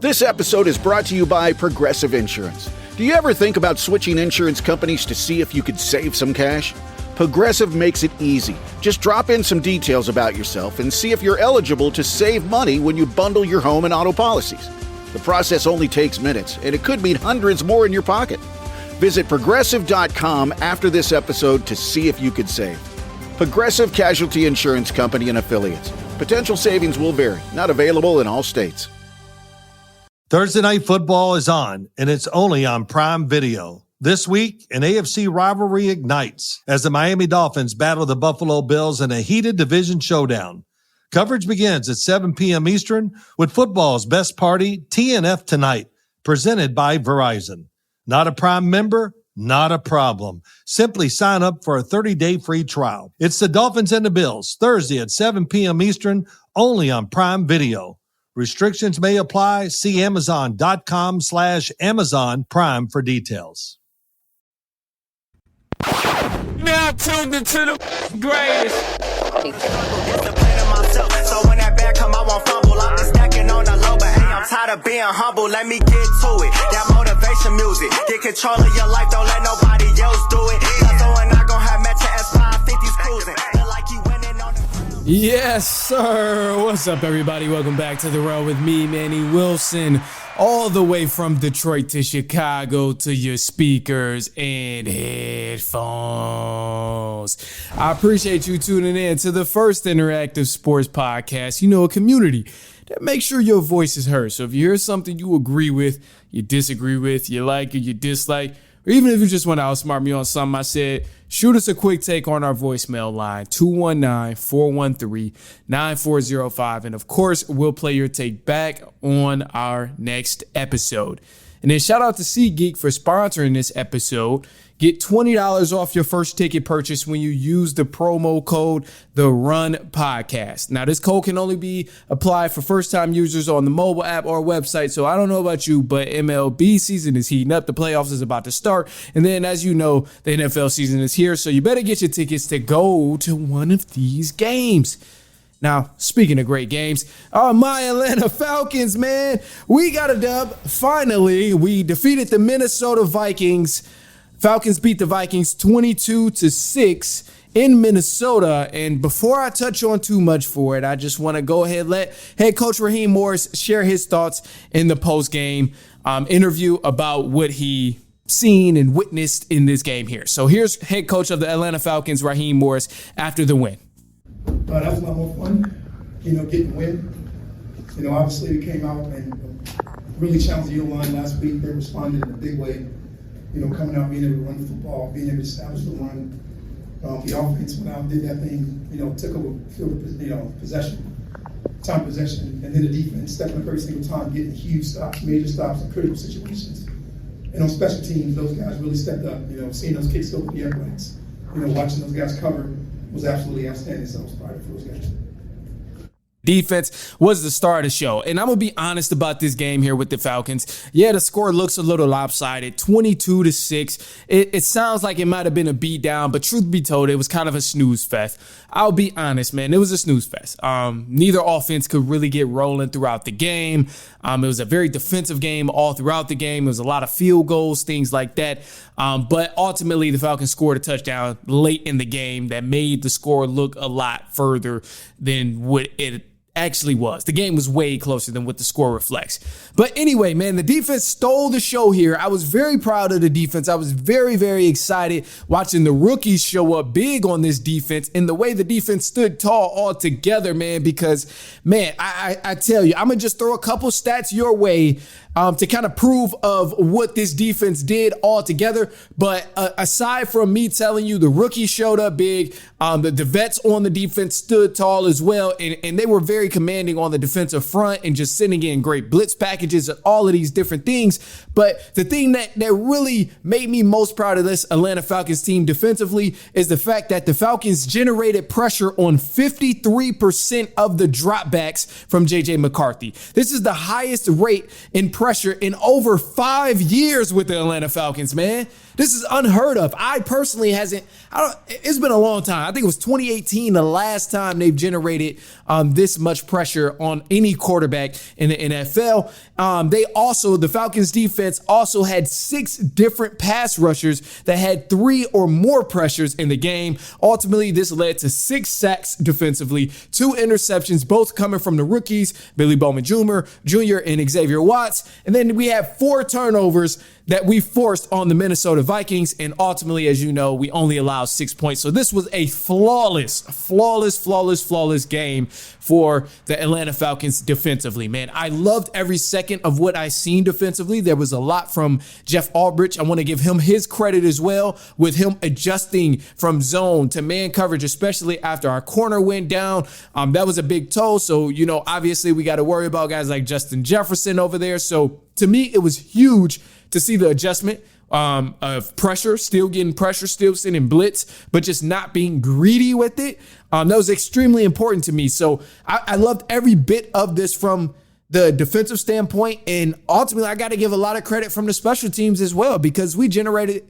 This episode is brought to you by Progressive Insurance. Do you ever think about switching insurance companies to see if you could save some cash? Progressive makes it easy. Just drop in some details about yourself and see if you're eligible to save money when you bundle your home and auto policies. The process only takes minutes, and it could mean hundreds more in your pocket. Visit Progressive.com after this episode to see if you could save. Progressive Casualty Insurance Company and Affiliates. Potential savings will vary. Not available in all states. Thursday Night Football is on, and it's only on Prime Video. This week, an AFC rivalry ignites as the Miami Dolphins battle the Buffalo Bills in a heated division showdown. Coverage begins at 7 p.m. Eastern with football's best party, TNF Tonight, presented by Verizon. Not a Prime member? Not a problem. Simply sign up for a 30-day free trial. It's the Dolphins and the Bills, Thursday at 7 p.m. Eastern, only on Prime Video. Restrictions may apply. See Amazon.com/Amazon Prime for details. Now tuned into the greatest. So when that bag come, I won't fumble. I'm just stacking on the low, but hey, I'm tired of being humble. Let me get to it. That motivation music. Get control of your life. Don't let nobody else do it. Cause when I gon' have Metro S550s cruising. Look like you winning on the. Yes, sir. What's up, everybody? Welcome back to The Row with me, Manny Wilson. All the way from Detroit to Chicago to your speakers and headphones. I appreciate you tuning in to the first interactive sports podcast. You know, a community that makes sure your voice is heard. So if you hear something you agree with, you disagree with, you like or you dislike, or even if you just want to outsmart me on something I said, shoot us a quick take on our voicemail line, 219-413-9405. And of course, we'll play your take back on our next episode. And then shout out to SeatGeek for sponsoring this episode. Get $20 off your first ticket purchase when you use the promo code The Run Podcast. Now, this code can only be applied for first-time users on the mobile app or website. So I don't know about you, but MLB season is heating up. The playoffs is about to start. And then, as you know, the NFL season is here. So you better get your tickets to go to one of these games. Now, speaking of great games, my Atlanta Falcons, man, we got a dub. Finally, we defeated the Minnesota Vikings. Falcons beat the Vikings 22-6 in Minnesota. And before I touch on too much for it, I just want to go ahead and let head coach Raheem Morris share his thoughts in the post-game interview about what he seen and witnessed in this game here. So here's head coach of the Atlanta Falcons, Raheem Morris, after the win. That was a lot more fun, getting the win. Obviously we came out and really challenged the O-line last week. They responded in a big way. Coming out, being able to run the football, being able to establish the run. The offense went out, did that thing, took over field, possession, and then the defense stepping up every single time, getting huge stops, major stops in critical situations. And on special teams, those guys really stepped up. Seeing those kicks over the airplanes, watching those guys cover was absolutely outstanding. So I was proud of those guys. Defense was the star of the show. And I'm going to be honest about this game here with the Falcons. Yeah, the score looks a little lopsided, 22-6. It sounds like it might have been a beat down, but truth be told, it was kind of a snooze fest. I'll be honest, man, it was a snooze fest. Neither offense could really get rolling throughout the game. It was a very defensive game all throughout the game. There was a lot of field goals, things like that. But ultimately, the Falcons scored a touchdown late in the game that made the score look a lot further than what it actually was. The game was way closer than what the score reflects. But anyway, man, the defense stole the show here. I was very proud of the defense. I was very, very excited watching the rookies show up big on this defense and the way the defense stood tall all together, man, because, man, I tell you, I'm going to just throw a couple stats your way to kind of prove of what this defense did all together. But aside from me telling you the rookies showed up big, the vets on the defense stood tall as well, and they were very commanding on the defensive front and just sending in great blitz packages and all of these different things. But the thing that really made me most proud of this Atlanta Falcons team defensively is the fact that the Falcons generated pressure on 53% of the dropbacks from J.J. McCarthy. This is the highest rate in pressure in over 5 years with the Atlanta Falcons, man. This is unheard of. I personally it's been a long time. I think it was 2018, the last time they've generated this much pressure on any quarterback in the NFL. The Falcons defense also had 6 different pass rushers that had 3 or more pressures in the game. Ultimately, this led to 6 sacks defensively, 2 interceptions, both coming from the rookies, Billy Bowman Jr. and Xavier Watts. And then we had 4 turnovers that we forced on the Minnesota Vikings. And ultimately, as you know, we only allowed 6 points. So this was a flawless game for the Atlanta Falcons defensively, man. I loved every second of what I seen defensively. There was a lot from Jeff Albrecht. I want to give him his credit as well, with him adjusting from zone to man coverage, especially after our corner went down. That was a big toe. So, obviously we got to worry about guys like Justin Jefferson over there. So to me, it was huge to see the adjustment of pressure, still getting pressure, still sending blitz, but just not being greedy with it. That was extremely important to me. So I loved every bit of this from the defensive standpoint. And ultimately, I got to give a lot of credit from the special teams as well, because we generated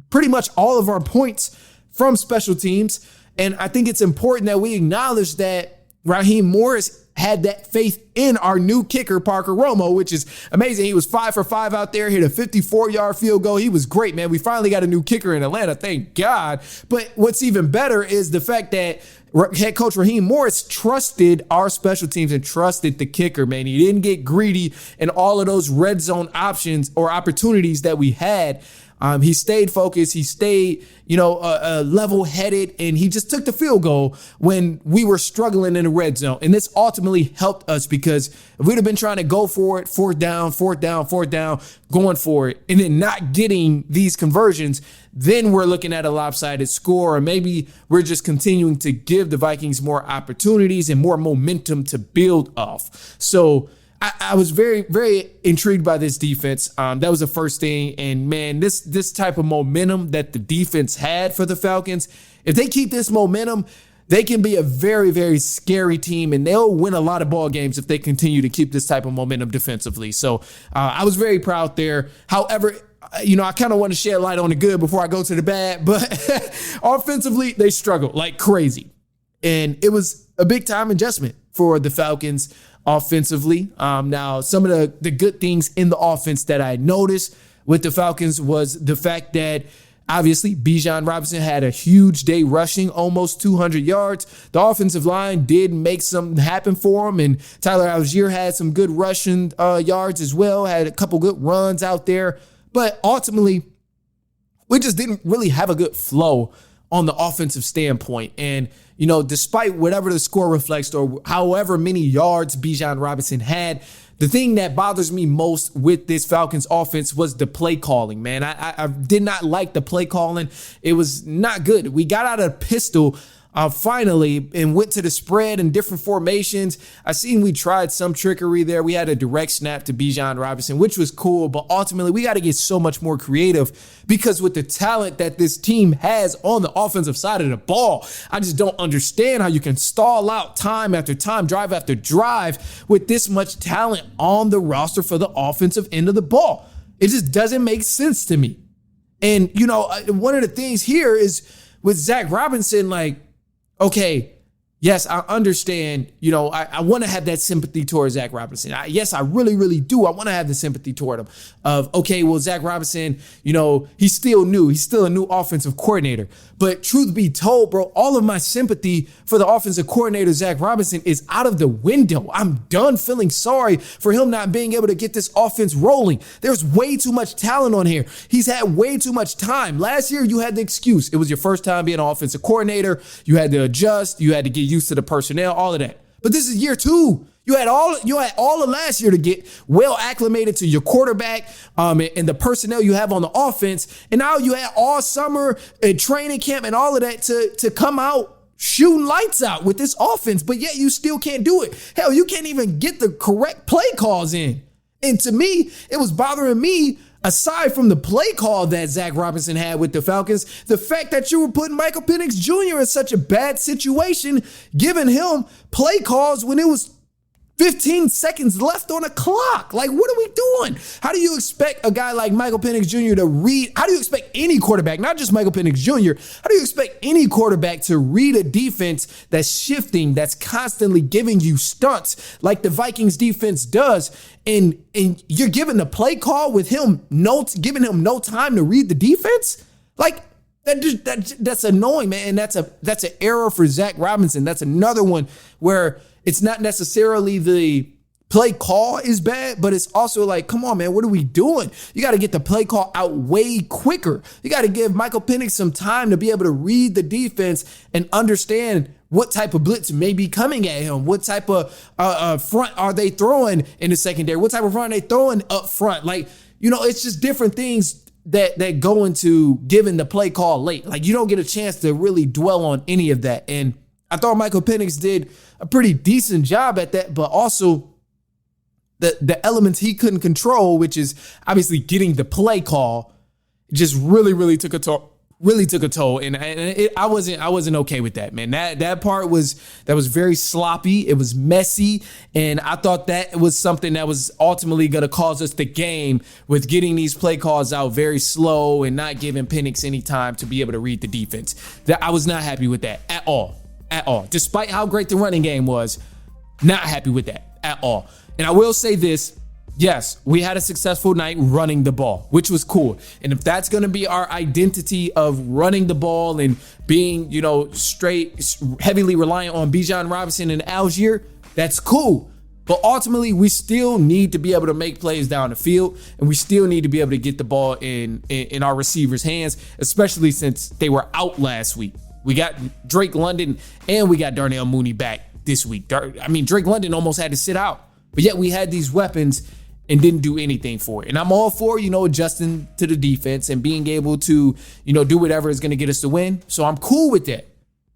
pretty much all of our points from special teams. And I think it's important that we acknowledge that Raheem Morris had that faith in our new kicker, Parker Romo, which is amazing. He was 5 for 5 out there, hit a 54-yard field goal. He was great, man. We finally got a new kicker in Atlanta, thank God. But what's even better is the fact that head coach Raheem Morris trusted our special teams and trusted the kicker, man. He didn't get greedy in all of those red zone options or opportunities that we had. He stayed focused. He stayed, level-headed, and he just took the field goal when we were struggling in the red zone. And this ultimately helped us, because if we'd have been trying to go for it, fourth down, going for it, and then not getting these conversions, then we're looking at a lopsided score, or maybe we're just continuing to give the Vikings more opportunities and more momentum to build off. So I was very, very intrigued by this defense. That was the first thing. And man, this type of momentum that the defense had for the Falcons, if they keep this momentum, they can be a very, very scary team, and they'll win a lot of ball games if they continue to keep this type of momentum defensively. So I was very proud there. However, I kind of want to shed light on the good before I go to the bad, but offensively, they struggled like crazy. And it was a big time adjustment for the Falcons offensively. Now, some of the good things in the offense that I noticed with the Falcons was the fact that obviously Bijan Robinson had a huge day rushing, almost 200 yards. The offensive line did make something happen for him, and Tyler Algier had some good rushing yards as well, had a couple good runs out there. But ultimately, we just didn't really have a good flow on the offensive standpoint. And, despite whatever the score reflects or however many yards Bijan Robinson had, the thing that bothers me most with this Falcons offense was the play calling, man. I did not like the play calling. It was not good. We got out of pistol finally and went to the spread and different formations. I seen we tried some trickery there. We had a direct snap to Bijan Robinson, which was cool, but ultimately we got to get so much more creative, because with the talent that this team has on the offensive side of the ball, I just don't understand how you can stall out time after time, drive after drive with this much talent on the roster for the offensive end of the ball. It just doesn't make sense to me. And, one of the things here is with Zach Robinson, okay, yes, I understand, I want to have that sympathy towards Zach Robinson. Yes, I really, really do. I want to have the sympathy toward him of, okay, well, Zach Robinson, he's still new. He's still a new offensive coordinator. But truth be told, bro, all of my sympathy for the offensive coordinator, Zach Robinson, is out of the window. I'm done feeling sorry for him not being able to get this offense rolling. There's way too much talent on here. He's had way too much time. Last year, you had the excuse. It was your first time being an offensive coordinator. You had to adjust. You had to get used to the personnel, all of that. But this is year 2. You had all of last year to get well acclimated to your quarterback and the personnel you have on the offense. And now you had all summer and training camp and all of that to come out shooting lights out with this offense. But yet you still can't do it. Hell, you can't even get the correct play calls in. And to me, it was bothering me, aside from the play call that Zach Robinson had with the Falcons, the fact that you were putting Michael Penix Jr. in such a bad situation, giving him play calls when it was 15 seconds left on the clock. Like, what are we doing? How do you expect a guy like Michael Penix Jr. to read? How do you expect any quarterback, not just Michael Penix Jr., how do you expect any quarterback to read a defense that's shifting, that's constantly giving you stunts like the Vikings defense does, and you're giving the play call with him giving him no time to read the defense? Like, that's annoying, man. And that's an error for Zach Robinson. That's another one where it's not necessarily the play call is bad, but it's also like, come on, man, what are we doing? You got to get the play call out way quicker. You got to give Michael Penix some time to be able to read the defense and understand what type of blitz may be coming at him. What type of front are they throwing in the secondary? What type of front are they throwing up front? Like, it's just different things that go into giving the play call late. Like, you don't get a chance to really dwell on any of that. And I thought Michael Penix did a pretty decent job at that, but also the elements he couldn't control, which is obviously getting the play call, just really took a toll. And I wasn't okay with that, man. That part was very sloppy. It was messy. And I thought that was something that was ultimately going to cause us the game, with getting these play calls out very slow and not giving Penix any time to be able to read the defense. I was not happy with that at all. Despite how great the running game was, not happy with that at all. And I will say this. Yes, we had a successful night running the ball, which was cool. And if that's going to be our identity of running the ball and being, straight, heavily reliant on Bijan Robinson and Algier, that's cool. But ultimately, we still need to be able to make plays down the field, and we still need to be able to get the ball in our receivers' hands, especially since they were out last week. We got Drake London and we got Darnell Mooney back this week. Drake London almost had to sit out, but yet we had these weapons and didn't do anything for it. And I'm all for, adjusting to the defense and being able to, do whatever is going to get us to win. So I'm cool with that.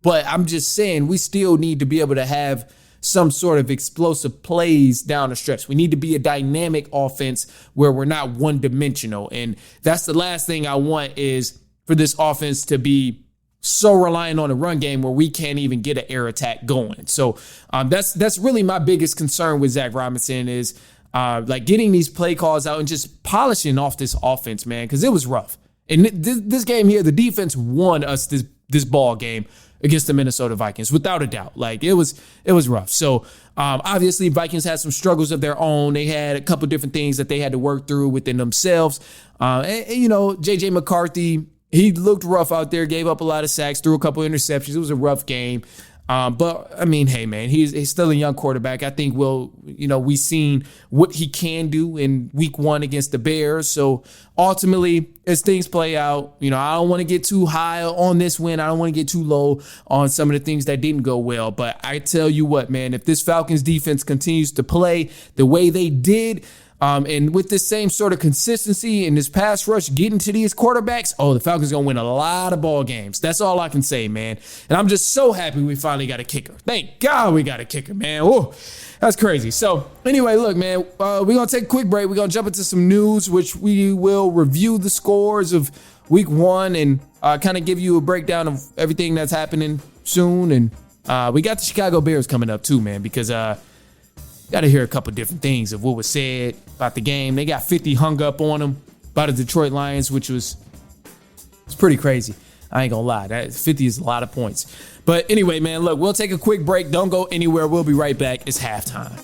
But I'm just saying, we still need to be able to have some sort of explosive plays down the stretch. We need to be a dynamic offense where we're not one-dimensional. And that's the last thing I want, is for this offense to be so reliant on the run game where we can't even get an air attack going. So that's really my biggest concern with Zach Robinson, is getting these play calls out and just polishing off this offense, man, because it was rough. And this game here, the defense won us this ball game against the Minnesota Vikings, without a doubt. Like, it was rough. So obviously Vikings had some struggles of their own. They had a couple different things that they had to work through within themselves. JJ McCarthy, he looked rough out there, gave up a lot of sacks, threw a couple interceptions. It was a rough game. But hey, man, he's still a young quarterback. I think we've seen what he can do in week 1 against the Bears. So ultimately, as things play out, I don't want to get too high on this win. I don't want to get too low on some of the things that didn't go well. But I tell you what, man, if this Falcons defense continues to play the way they did, and with this same sort of consistency and this pass rush getting to these quarterbacks, the Falcons going to win a lot of ball games. That's all I can say, man. And I'm just so happy we finally got a kicker. Thank God we got a kicker, man. Whoa, that's crazy. So anyway, look, man, we're going to take a quick break. We're going to jump into some news, which we will review the scores of week 1 and kind of give you a breakdown of everything that's happening soon. And we got the Chicago Bears coming up too, man, because got to hear a couple different things of what was said about the game. They got 50 hung up on them by the Detroit Lions, which was pretty crazy. I ain't gonna lie. That 50 is a lot of points. But anyway, man, look, we'll take a quick break. Don't go anywhere. We'll be right back. It's halftime.